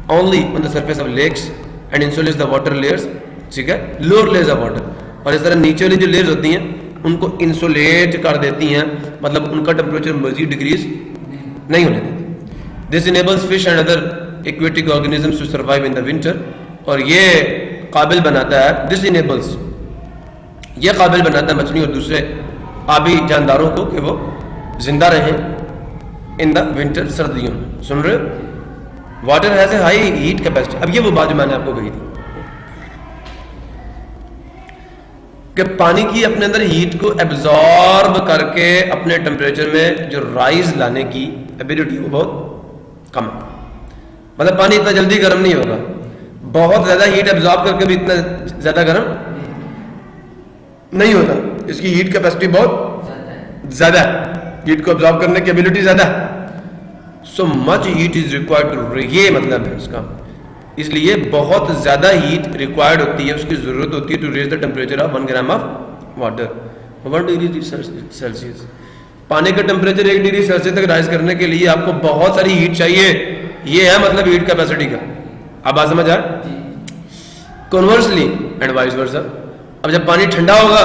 Speaker 1: only on the surface of lakes and insulates the water layers, ٹھیک ہے, lower layers of water. اور اس طرح نیچے والی جو layers ہوتی ہیں ان کو انسولیٹ کر دیتی ہیں, مطلب ان کا ٹمپریچر مزید ڈگریز نہیں ہونے دیتی. This enables fish and other aquatic organisms to survive in the winter. اور یہ قابل بناتا ہے, this enables, یہ قابل بناتا ہے مچھلی اور دوسرے آبی جانداروں کو کہ وہ زندہ رہیں ان دا ونٹر, سردیوں میں. سن رہے ہو؟ Water has a high heat capacity. اب یہ وہ بات جو میں نے آپ کو کہی تھی کہ پانی کی اپنے اندر ہیٹ کو ایبزارب کر کے اپنے ٹمپریچر میں جو رائز لانے کی ایبلٹی وہ بہت کم ہے. مطلب پانی اتنا جلدی گرم نہیں ہوگا, بہت زیادہ ہیٹ ایبزارب کر کے بھی اتنا زیادہ گرم نہیں ہوتا. اس کی ہیٹ کیپیسٹی بہت زیادہ ہے, ہیٹ کو ایبزارب کرنے کی ایبلٹی زیادہ ہے. سو مچ ہیٹ از ریکوائرڈ ٹو, یہ مطلب ہے اس کا. اس لیے بہت زیادہ ہیٹ ریکوائرڈ ہوتی ہے, اس کی ضرورت ہوتی ہے to raise the temperature of 1 gram of water 1 degree Celsius. پانی کا ٹمپریچر 1 ڈگری سیلسیس تک رائز کرنے کے لیے آپ کو بہت ساری ہیٹ چاہیے. یہ ہے مطلب ہیٹ کیپیسٹی کا. اب بات سمجھ آئے؟ کنورسلی اینڈ وائس ورسا, اب جب پانی ٹھنڈا ہوگا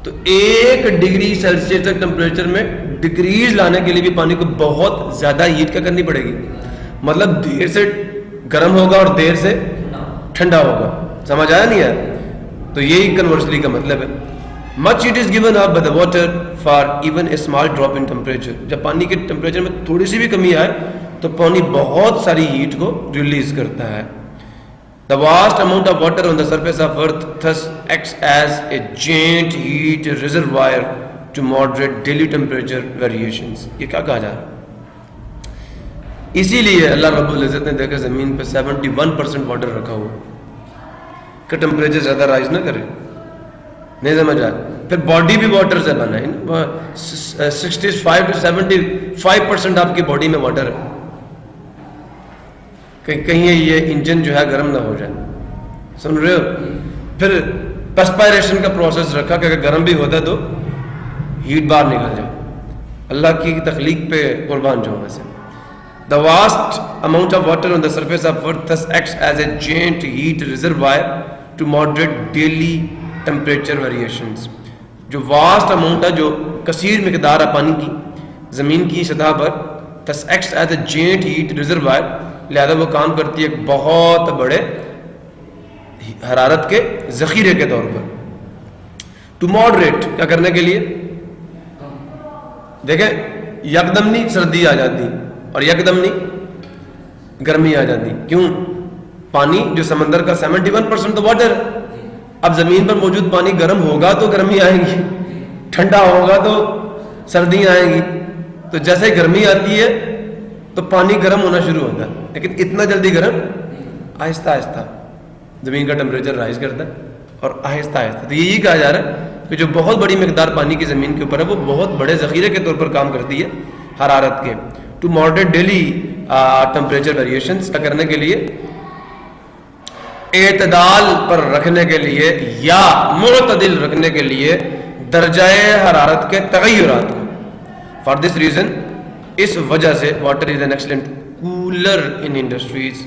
Speaker 1: تو 1 ڈگری سیلسیس تک ٹمپریچر میں ڈگریز لانے کے لیے بھی پانی کو بہت زیادہ ہیٹ کیا کرنی پڑے گی, مطلب دیر سے گرم ہوگا اور دیر سے ٹھنڈا ہوگا. سمجھ آیا نہیں ہے؟ تو یہی کنورسلی کا مطلب ہے. Much heat is given up by the water for even a small drop in temperature. جب پانی کے ٹمپریچر میں تھوڑی سی بھی کمی آئے تو پانی بہت ساری ہیٹ کو ریلیز کرتا ہے. The vast amount of water on the surface of earth thus acts as a giant heat reservoir to moderate daily temperature variations. یہ کیا کہا جا رہا ہے؟ اسی لیے اللہ رب العزت نے دیکھا زمین پہ 71% واٹر رکھا ہوا کہ ٹمپریچر زیادہ رائز نہ کرے. نہیں سمجھ آیا؟ پھر باڈی بھی واٹر سے بنا ہے, 65 to 75% آپ کی باڈی میں واٹر ہے. کہیں یہ انجن جو ہے گرم نہ ہو جائے. سن رہے ہو؟ پھر پرسپائریشن کا پروسیس رکھا کہ اگر گرم بھی ہوتا ہے تو ہیٹ باہر نکل جائے. اللہ کی تخلیق پہ قربان جو ویسے. The vast amount of water on the surface of earth thus acts as a giant heat reservoir to moderate daily temperature variations. جو vast amount ہے, جو کثیر مقدار ہے پانی کی زمین کی سطح پر, thus acts as a giant heat reservoir, لہذا وہ کام کرتی ہے ایک بہت بڑے حرارت کے ذخیرے کے طور پر. ٹو ماڈریٹ, کیا کرنے کے لیے؟ دیکھیں یکدم نہیں سردی آ جاتی اور یکدم نہیں گرمی آ جاتی. کیوں؟ پانی جو سمندر کا 71% تو واٹر. اب زمین پر موجود پانی گرم ہوگا تو گرمی آئے گی, ٹھنڈا ہوگا تو سردیاں آئیں گی. تو جیسے گرمی آتی ہے تو پانی گرم ہونا شروع ہوتا ہے, لیکن اتنا جلدی گرم, آہستہ آہستہ زمین کا ٹمپریچر رائز کرتا ہے اور آہستہ آہستہ. تو یہی کہا جا رہا ہے کہ جو بہت بڑی مقدار پانی کی زمین کے اوپر ہے وہ بہت بڑے ذخیرے کے طور پر کام کرتی ہے حرارت کے. To moderate daily temperature variations کا کرنے کے لیے, اعتدال پر رکھنے کے لیے یا معتدل رکھنے کے لیے درجہ حرارت کے تغیرات کو. فار دس ریزن, اس وجہ سے water is an excellent cooler in industries.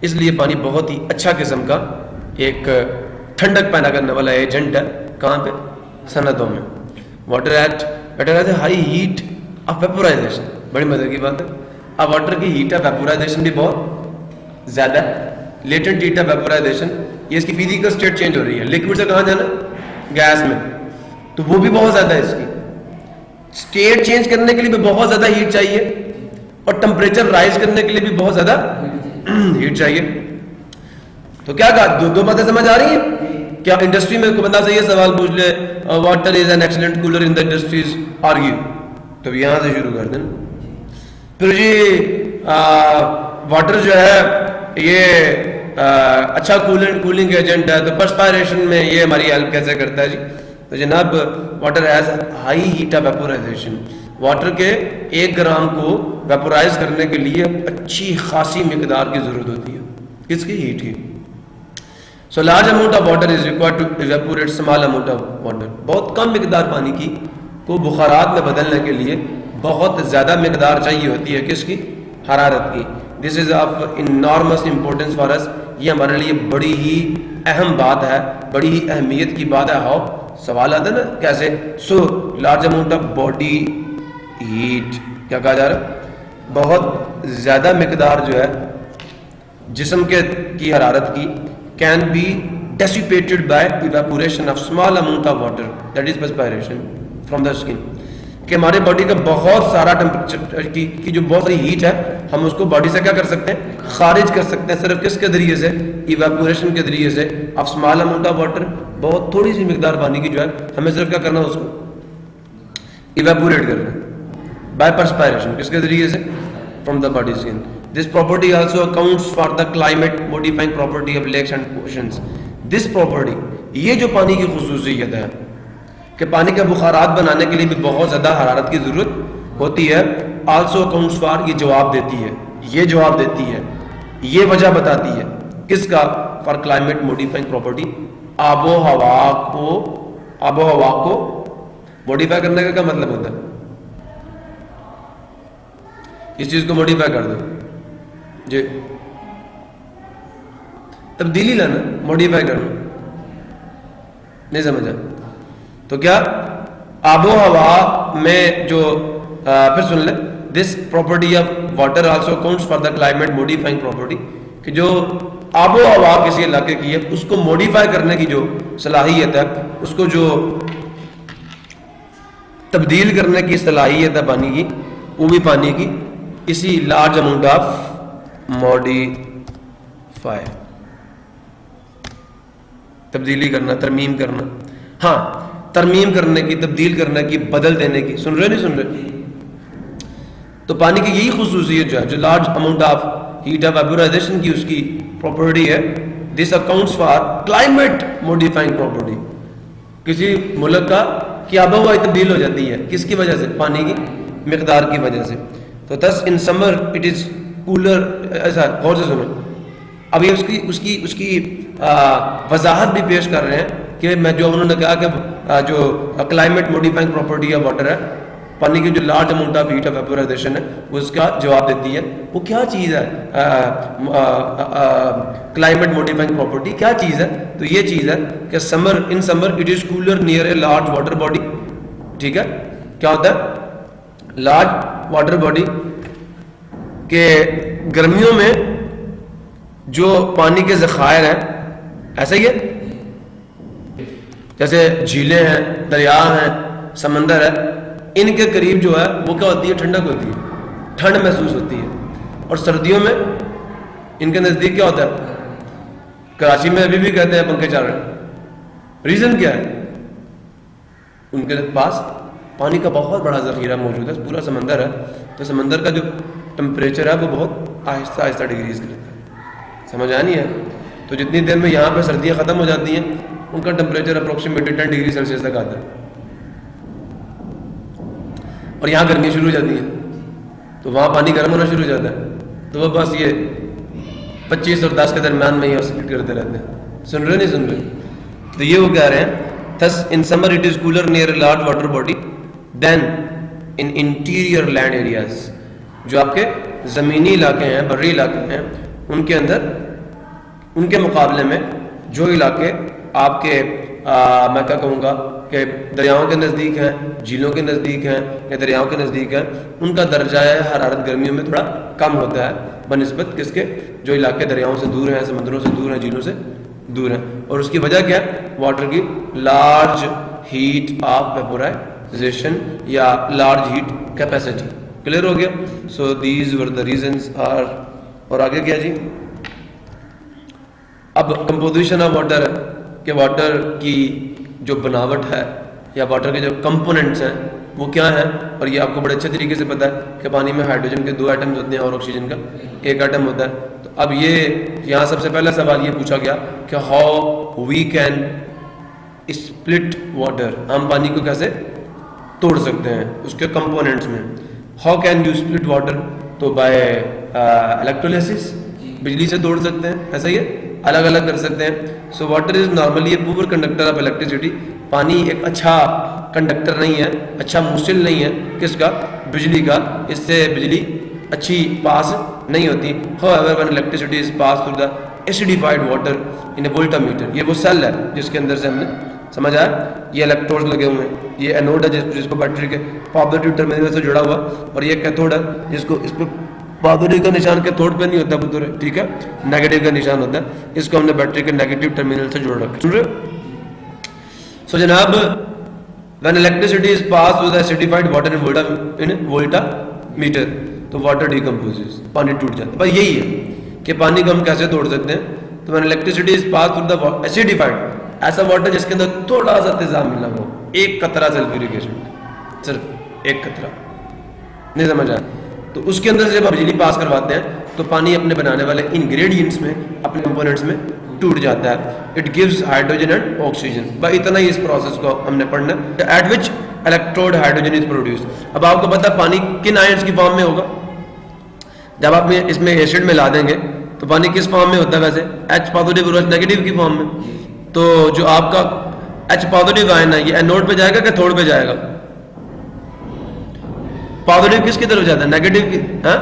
Speaker 1: اس لیے پانی بہت ہی اچھا قسم کا ایک ٹھنڈک پیدا کرنے والا ایجنٹ ہے. کہاں پہ؟ صنعتوں میں. Water has a high heat of vaporization. بڑی مزے کی بات ہے. اب واٹر کی ہیٹ آف ویپورائزیشن بھی بہت زیادہ ہے. لیٹنٹ ہیٹ آف ویپورائزیشن, یہ اس کی فزیکل اسٹیٹ چینج ہو رہی ہے. لکوڈ سے کہاں جانا؟ گیس میں. تو وہ بھی بہت زیادہ ہے. اس کی اسٹیٹ چینج کرنے کے لیے بھی بہت زیادہ ہیٹ چاہیے اور ٹمپریچر رائز کرنے کے لیے بھی بہت زیادہ ہیٹ چاہیے. تو کیا کہا؟ دو باتیں سمجھ آ رہی ہیں کیا؟ انڈسٹری میں کوئی بندہ سے یہ سوال پوچھ لے, water is an excellent cooler in the industries, are you? تو یہاں سے شروع کر دیں. پھر جی واٹر جو ہے یہ اچھا کولنگ ایجنٹ ہے، تو پرسپائریشن میں یہ ہماری ہیلپ کیسے کرتا ہے جی؟ تو جناب water has high heat of vaporization. Water کے 1 گرام کو ویپورائز کرنے کے لیے اچھی خاصی مقدار کی ضرورت ہوتی ہے. کس کی؟ ہیٹ کی. So large amount of water is required to evaporate small amount of water. بہت کم مقدار پانی کی کو بخارات میں بدلنے کے لیے بہت زیادہ مقدار چاہیے ہوتی ہے. کس کی؟ حرارت کی. This is of enormous importance for us. یہ ہمارے لیے بڑی ہی اہم بات ہے، بڑی ہی اہمیت کی بات ہے. ہاؤ؟ سوال آتا ہے نا کیسے؟ So large amount of body heat, کیا کہا جا رہا ہے؟ بہت زیادہ مقدار جو ہے جسم کی حرارت کی can be dissipated by evaporation of small amount of water, that is perspiration from the skin. کہ ہمارے باڈی کا بہت سارا کی جو بہت ساری ہیٹ ہے ہم اس کو باڈی سے کیا کر سکتے ہیں؟ خارج کر سکتے ہیں. صرف کس کے ذریعے سے؟ ایواپوریشن کے ذریعے سے. Of small amount of water, بہت تھوڑی سی مقدار پانی کی جو ہے ہمیں صرف کیا کرنا ہے؟ اس کو ایواپوریٹ کرنا بائی پرسپائریشن. کس کے ذریعے سے؟ From the body skin. This property also accounts for the climate modifying property of lakes and oceans. This property، یہ جو پانی کی خصوصیت ہے کہ پانی کے بخارات بنانے کے لیے بھی بہت زیادہ حرارت کی ضرورت ہوتی ہے. also accounts for، یہ جواب دیتی ہے، یہ جواب دیتی ہے، یہ وجہ بتاتی ہے کس کا؟ for climate modifying property، آب و ہوا کو موڈیفائی کرنے کا کیا مطلب ہوتا ہے؟ اس چیز کو موڈیفائی کر دو جی، تبدیلی لانا، موڈیفائی کرنا. نہیں سمجھا؟ تو کیا آب و ہوا میں جو پھر سن لیں، this property of water also accounts for the climate modifying property, کہ جو آب و ہوا کسی علاقے کی ہے اس کو موڈیفائی کرنے کی جو صلاحیت ہے، اس کو جو تبدیل کرنے کی صلاحیت ہے پانی کی، وہ بھی پانی کی اسی لارج اماؤنٹ آف موڈیفائی، تبدیلی کرنا، ترمیم کرنا. ہاں، ترمیم کرنے کی، تبدیل کرنے کی، بدل دینے کی. سن رہے نہیں سن رہے؟ تو پانی کی یہی خصوصیت جو ہے، جو large amount of heat of vaporization کی اس کی پراپرٹی ہے. This accounts for climate modifying property. کسی ملک کا کی آب و ہوا تبدیل ہو جاتی ہے کس کی وجہ سے؟ پانی کی مقدار کی وجہ سے. تو thus in summer it is cooler. ایسا غور سے سنو، ابھی اس کی وضاحت بھی پیش کر رہے ہیں کہ میں جو انہوں نے کہا کہ جو climate modifying property of water ہے، پانی کی جو large amount of heat of vaporization ہے وہ اس کا جواب دیتی ہے. وہ کیا چیز ہے؟ کلائمیٹ موڈیفائنگ پراپرٹی کیا چیز ہے؟ تو یہ چیز ہے کہ in summer it is cooler near a large water body. ٹھیک ہے، کیا ہوتا ہے؟ لارج واٹر باڈی کہ گرمیوں میں جو پانی کے ذخائر ہیں، ایسا ہی ہے جیسے جھیلیں ہیں، دریا ہیں، سمندر ہے، ان کے قریب جو ہے وہ کیا ہوتی ہے؟ ٹھنڈک ہوتی ہے، ٹھنڈ محسوس ہوتی ہے. اور سردیوں میں ان کے نزدیک کیا ہوتا ہے؟ کراچی میں ابھی بھی کہتے ہیں پنکھے چل رہے ہیں. ریزن کیا ہے؟ ان کے پاس پانی کا بہت بڑا ذخیرہ موجود ہے، پورا سمندر ہے. تو سمندر کا جو ٹمپریچر ہے وہ بہت آہستہ آہستہ ڈگریز کرتا ہے. سمجھ آنی ہے؟ تو جتنی دیر میں یہاں پہ سردیاں ختم ہو جاتی ہیں ان کا ٹمپریچر اپروکسیمیٹلی 10 ڈگری سیلسیس تک آتا ہے، اور یہاں گرمی شروع ہو جاتی ہے تو وہاں پانی گرم ہونا شروع ہو جاتا ہے. تو وہ بس یہ 25 اور 10 کے درمیان میں ہی آسلیٹ کرتے رہتے ہیں. سن رہے نہیں سن رہے؟ تو یہ وہ کہہ رہے ہیں thus in summer it is cooler near a large water body than in interior land areas. جو آپ کے زمینی علاقے ہیں، بری علاقے ہیں، ان کے اندر، ان کے مقابلے میں جو علاقے آپ کے میں کیا کہوں گا کہ دریاؤں کے نزدیک ہیں، جھیلوں کے نزدیک ہیں یا دریاؤں کے نزدیک ہیں، ان کا درجہ حرارت گرمیوں میں تھوڑا کم ہوتا ہے بنسبت کس کے؟ جو علاقے دریاؤں سے دور ہیں، سمندروں سے دور ہیں، جھیلوں سے دور ہیں. اور اس کی وجہ کیا ہے؟ واٹر کی لارج ہیٹ آف ویپورائزیشن یا لارج ہیٹ کیپیسٹی. کلیئر ہو گیا؟ So these were the reasons are. اور آگے کیا جی؟ اب کمپوزیشن آف واٹر ہے کہ واٹر کی جو بناوٹ ہے یا واٹر کے جو کمپوننٹس ہیں وہ کیا ہے, اور یہ آپ کو بڑے اچھے طریقے سے پتہ ہے کہ پانی میں ہائیڈروجن کے 2 ایٹمز ہوتے ہیں اور آکسیجن کا 1 ایٹم ہوتا ہے. تو اب یہ یہاں سب سے پہلا سوال یہ پوچھا گیا کہ how we can split water, ہم پانی کو کیسے توڑ سکتے ہیں اس کے کمپوننٹس میں. How can you split water, تو بائی الیکٹرولیسس, بجلی سے توڑ سکتے ہیں, ایسا ہی ہے, الگ الگ کر سکتے ہیں. سو واٹر از نارملی اے پور کنڈکٹر آف الیکٹریسٹی. پانی ایک اچھا کنڈکٹر نہیں ہے, اچھا موصل نہیں ہے, کس کا, بجلی کا, اس سے بجلی اچھی پاس نہیں ہوتی. however when electricity is passed through the acidified water in a voltmeter, یہ وہ سیل ہے جس کے اندر سے ہم نے سمجھ آیا, یہ الیکٹروڈ لگے ہوئے ہیں, یہ اینوڈ ہے جس کو بیٹری کے پازیٹیو ٹرمینل سے جڑا ہوا, اور یہ کیتھوڈ ہے جس کو اس پہ پازیٹیو کا نشان کیتھوڈ پہ نہیں ہوتا بطور, ٹھیک ہے, نیگیٹو کا نشان ہوتا ہے, اس کو ہم نے بیٹری کے نیگیٹو ٹرمینل سے جوڑ رکھا. سن رہے؟ سو جناب, when electricity is passed through the acidified water in voltmeter, تو واٹر ڈیکمپوزز, پانی ٹوٹ جاتا ہے. بھائی یہی ہے کہ پانی کو ہم کیسے توڑ سکتے ہیں. تو when electricity is passed through the acidified, ایسا واٹر جس کے اندر تھوڑا سا تیزاب ملا ہو, 1 قطرہ سلفیورک ایسڈ, صرف 1 قطرہ, نہیں سمجھ آیا, تو اس کے اندر سے جب آپ بجلی پاس کرواتے ہیں تو پانی اپنے بنانے والے انگریڈینٹس میں, اپنے کمپوننٹس میں ٹوٹ جاتا ہے. It gives hydrogen and oxygen. بھائی اتنا ہی اس پروسیس کو ہم نے پڑھنا ہے. At which electrode hydrogen is produced. اب آپ کو پتا پانی کن آئنس کی فارم میں ہوگا. جب آپ اس میں ایسڈ ملا دیں گے تو پانی کس فارم میں ہوتا ہے ویسے, H پازیٹیو اور H نیگیٹو کی فارم میں. تو جو آپ کا H پازیٹیو آئن ہے یہ اینوڈ پہ جائے گا کہ تھوڑ پہ جائے گا. پازیٹیو کس کی طرف جاتا ہے, نیگیٹو کی, ہاں,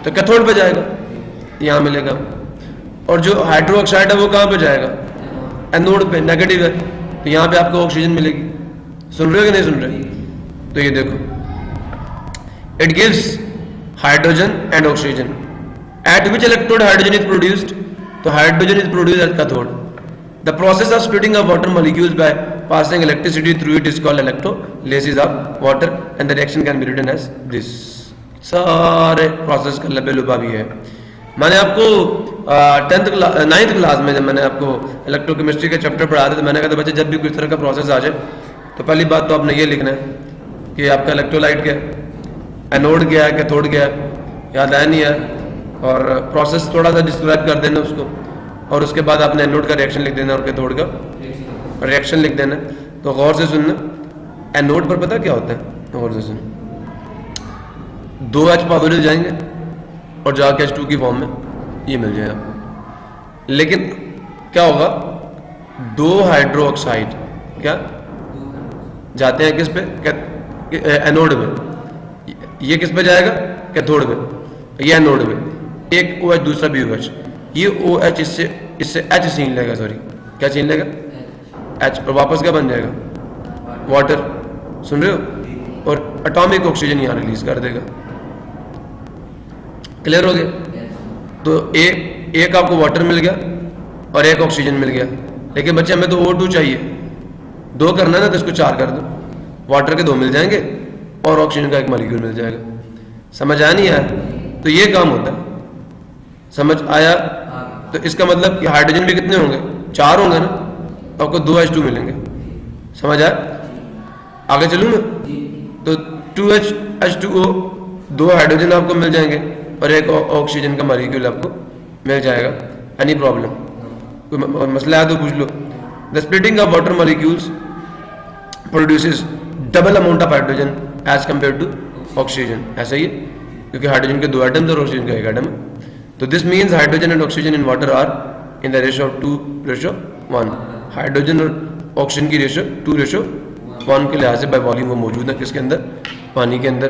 Speaker 1: تو کیتھوڈ پہ جائے گا, یہاں ملے گا. اور جو ہائیڈرو آکسائڈ ہے وہ کہاں پہ جائے گا, اینوڈ پہ, نیگیٹو ہے, تو یہاں پہ آپ کو آکسیجن ملے گی. سن رہے ہو کہ نہیں سن رہے؟ تو یہ دیکھو, it gives hydrogen and oxygen. At which electrode hydrogen is produced, تو hydrogen is produced at cathode. The process of splitting of water molecules by passing electricity through it is called electrolysis of water, and the reaction can be written as this. سارے process کا لبے لبا بھی ہے. میں نے آپ کو 9th class میں جب میں نے آپ کو الیکٹرو کیمسٹری کے چیپٹر پڑھا تھا تو میں نے کہا تھا بچے جب بھی کچھ طرح کا پروسیس آ جائے تو پہلی بات تو آپ نے یہ لکھنا ہے کہ آپ کا الیکٹرولائٹ کیا ہے, اینوڈ کیا ہے, کیتھوڈ کیا ہے, یاد آیا نہیں ہے, اور پروسیس تھوڑا سا ڈسکرائب کر دینا اس کو, اور اس کے بعد آپ نے اینوڈ کا ریئیکشن لکھ دینا اور کیتھوڈ کا ریئیکشن لکھ دینا. تو غور سے سننا, اینوڈ پر پتہ کیا ہوتا ہے, غور سے سننا, 2 H پازیٹیو جائیں گے اور جا کے H2 کی فارم میں یہ مل جائے آپ کو. لیکن کیا ہوگا, 2 ہائیڈرو آکسائڈ کیا جاتے ہیں کس پہ, اینوڈ میں, یہ کس پہ جائے گا, کیتھوڈ میں, یہ اینوڈ میں, ایک OH دوسرا بھی OH, یہ OH اس سے H چھین لے گا, سوری کیا چھین لے گا, H, اور واپس کیا بن جائے گا, واٹر. سن رہے ہو, اور اٹامک آکسیجن یہاں ریلیز کر دے گا. کلیئر ہو گیا؟ تو ایک آپ کو واٹر مل گیا اور ایک آکسیجن مل گیا, لیکن بچے ہمیں تو O2 چاہیے, 2 کرنا نا تو اس کو 4 کر دو, واٹر کے 2 مل جائیں گے اور آکسیجن کا 1 مالیکیول مل جائے گا. سمجھ آیا نہیں آیا؟ تو یہ کام ہوتا ہے. سمجھ آیا؟ تو اس کا مطلب کہ ہائیڈروجن بھی کتنے ہوں گے, 4 ہوں گے نا, آپ کو 2 H2 ملیں گے. سمجھ آیا؟ آگے چلوں نا, تو 2H H2O, 2 ہائیڈروجن آپ کو مل جائیں گے اور 1 آکسیجن کا مالیکیول آپ کو مل جائے گا. اینی پرابلم, کوئی مسئلہ ہے تو پوچھ لو. The splitting of water molecules produces double amount of hydrogen as compare to oxygen. ایسا ہی ہے کیونکہ ہائیڈروجن کے 2 ایٹمز اور آکسیجن کا 1 ایٹم ہے. تو this means hydrogen and oxygen in water are in the ratio of 2:1. Hydrogen اور آکسیجن کی ریشو 2:1 کے لحاظ سے بائی والیوم وہ موجود ہے کس کے اندر, پانی کے اندر.